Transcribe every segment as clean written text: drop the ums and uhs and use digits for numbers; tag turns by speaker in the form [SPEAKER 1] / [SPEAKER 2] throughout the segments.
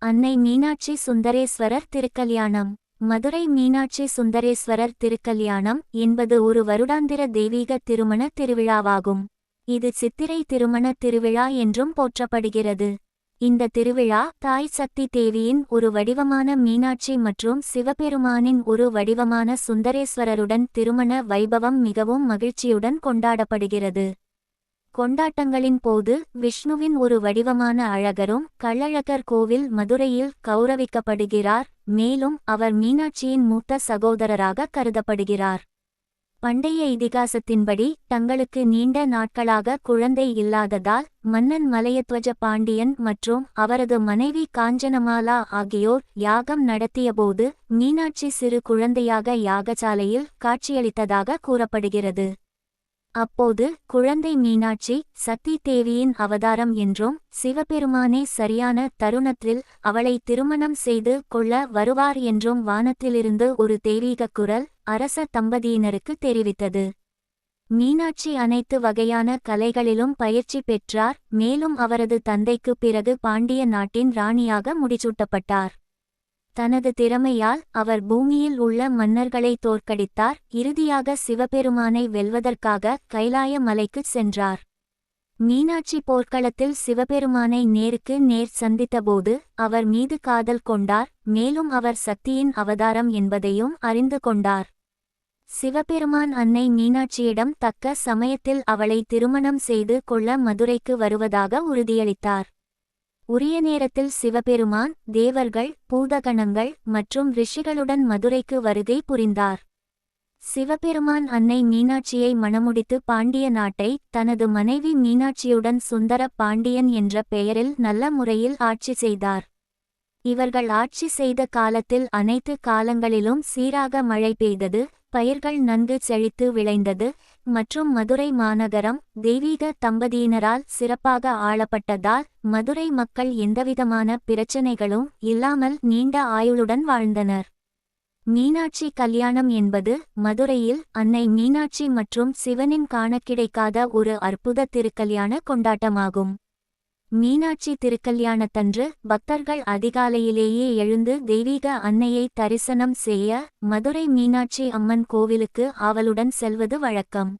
[SPEAKER 1] அன்னை மீனாட்சி சுந்தரேஸ்வரர் திருக்கல்யாணம். மதுரை மீனாட்சி சுந்தரேஸ்வரர் திருக்கல்யாணம் என்பது ஒரு வருடாந்திர தெய்வீக திருமண திருவிழாவாகும். இது சித்திரை திருமண திருவிழா என்றும் போற்றப்படுகிறது. இந்த திருவிழா தாய் சக்தி தேவியின் ஒரு வடிவமான மீனாட்சி மற்றும் சிவபெருமானின் ஒரு வடிவமான சுந்தரேஸ்வரருடன் திருமண வைபவம் மிகவும் மகிழ்ச்சியுடன் கொண்டாடப்படுகிறது. கொண்டாட்டங்களின் போது விஷ்ணுவின் ஒரு வடிவமான அழகரும் கள்ளழகர் கோவில் மதுரையில் கௌரவிக்கப்படுகிறார். மேலும் அவர் மீனாட்சியின் மூத்த சகோதரராக கருதப்படுகிறார். பண்டைய இதிகாசத்தின்படி தங்களுக்கு நீண்ட நாட்களாக குழந்தை இல்லாததால் மன்னன் மலையத்வஜ பாண்டியன் மற்றும் அவரது மனைவி காஞ்சனமாலா ஆகியோர் யாகம் நடத்தியபோது மீனாட்சி சிறு குழந்தையாக யாகசாலையில் காட்சியளித்ததாக கூறப்படுகிறது. அப்போது குழந்தை மீனாட்சி சக்தி தேவியின் அவதாரம் என்றும் சிவபெருமானே சரியான தருணத்தில் அவளை திருமணம் செய்து கொள்ள வருவார் என்றும் வானத்திலிருந்து ஒரு தெய்வீக குரல் அரச தம்பதியினருக்கு தெரிவித்தது. மீனாட்சி அனைத்து வகையான கலைகளிலும் பயிற்சி பெற்றார். மேலும் அவரது தந்தைக்கு பிறகு பாண்டிய நாட்டின் ராணியாக முடிசூட்டப்பட்டார். தனது திறமையால் அவர் பூமியில் உள்ள மன்னர்களை தோற்கடித்தார். இறுதியாக சிவபெருமானை வெல்வதற்காக கைலாய மலைக்குச் சென்றார். மீனாட்சி போர்க்களத்தில் சிவபெருமானை நேருக்கு நேர் சந்தித்தபோது அவர் மீது காதல் கொண்டார். மேலும் அவர் சக்தியின் அவதாரம் என்பதையும் அறிந்து கொண்டார். சிவபெருமான் அன்னை மீனாட்சியிடம் தக்க சமயத்தில் அவளை திருமணம் செய்து கொள்ள மதுரைக்கு வருவதாக உறுதியளித்தார். உரிய நேரத்தில் சிவபெருமான் தேவர்கள், பூதகணங்கள் மற்றும் ரிஷிகளுடன் மதுரைக்கு வருகை புரிந்தார். சிவபெருமான் அன்னை மீனாட்சியை மணமுடித்து பாண்டிய நாட்டை தனது மனைவி மீனாட்சியுடன் சுந்தர பாண்டியன் என்ற பெயரில் நல்ல முறையில் ஆட்சி செய்தார். இவர்கள் ஆட்சி செய்த காலத்தில் அனைத்து காலங்களிலும் சீராக மழை பெய்தது, பயிர்கள் நன்கு செழித்து விளைந்தது மற்றும் மதுரை மாநகரம் தெய்வீக தம்பதியினரால் சிறப்பாக ஆளப்பட்டதால் மதுரை மக்கள் எந்தவிதமான பிரச்சனைகளும் இல்லாமல் நீண்ட ஆயுளுடன் வாழ்ந்தனர். மீனாட்சி கல்யாணம் என்பது மதுரையில் அன்னை மீனாட்சி மற்றும் சிவனின் காண கிடைக்காத ஒரு அற்புத திருக்கல்யாண கொண்டாட்டமாகும். மீனாட்சி திருக்கல்யாணத்தன்று பக்தர்கள் அதிகாலையிலேயே எழுந்து தெய்வீக அன்னையை தரிசனம் செய்ய மதுரை மீனாட்சி அம்மன் கோவிலுக்கு ஆவலுடன் செல்வது வழக்கம்.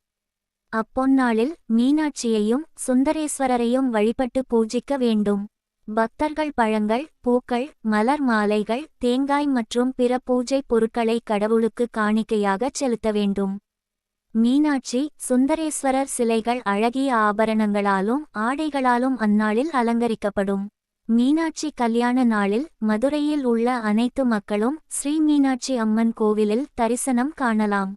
[SPEAKER 1] அப்பொன்னாளில் மீனாட்சியையும் சுந்தரேஸ்வரரையும் வழிபட்டு பூஜிக்க வேண்டும். பக்தர்கள் பழங்கள், பூக்கள், மலர் மாலைகள், தேங்காய் மற்றும் பிற பூஜை பொருட்களை கடவுளுக்கு காணிக்கையாக செலுத்த வேண்டும். மீனாட்சி சுந்தரேஸ்வரர் சிலைகள் அழகிய ஆபரணங்களாலும் ஆடைகளாலும் அந்நாளில் அலங்கரிக்கப்படும். மீனாட்சி கல்யாண நாளில் மதுரையில் உள்ள அனைத்து மக்களும் ஸ்ரீ மீனாட்சி அம்மன் கோவிலில் தரிசனம் காணலாம்.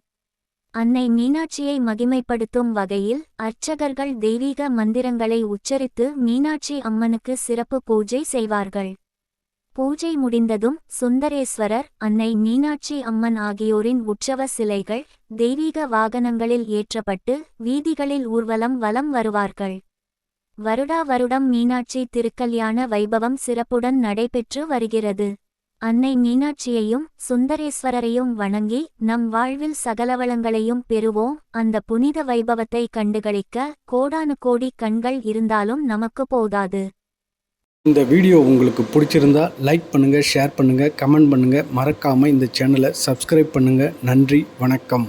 [SPEAKER 1] அன்னை மீனாட்சியை மகிமைப்படுத்தும் வகையில் அர்ச்சகர்கள் தெய்வீக மந்திரங்களை உச்சரித்து மீனாட்சி அம்மனுக்கு சிறப்பு பூஜை செய்வார்கள். பூஜை முடிந்ததும் சுந்தரேஸ்வரர், அன்னை மீனாட்சி அம்மன் ஆகியோரின் உற்சவ சிலைகள் தெய்வீக வாகனங்களில் ஏற்றப்பட்டு வீதிகளில் ஊர்வலம் வலம் வருவார்கள். வருடா வருடம் மீனாட்சி திருக்கல்யாண வைபவம் சிறப்புடன் நடைபெற்று வருகிறது. அன்னை மீனாட்சியையும் சுந்தரேஸ்வரரையும் வணங்கி நம் வாழ்வில் சகலவளங்களையும் பெறுவோம். அந்த புனித வைபவத்தை கண்டுகளிக்க கோடானு கோடி கண்கள் இருந்தாலும் நமக்கு போதாது.
[SPEAKER 2] இந்த வீடியோ உங்களுக்கு பிடிச்சிருந்தா லைக் பண்ணுங்கள், ஷேர் பண்ணுங்கள், கமெண்ட் பண்ணுங்கள். மறக்காமல் இந்த சேனலை சப்ஸ்கிரைப் பண்ணுங்கள். நன்றி, வணக்கம்.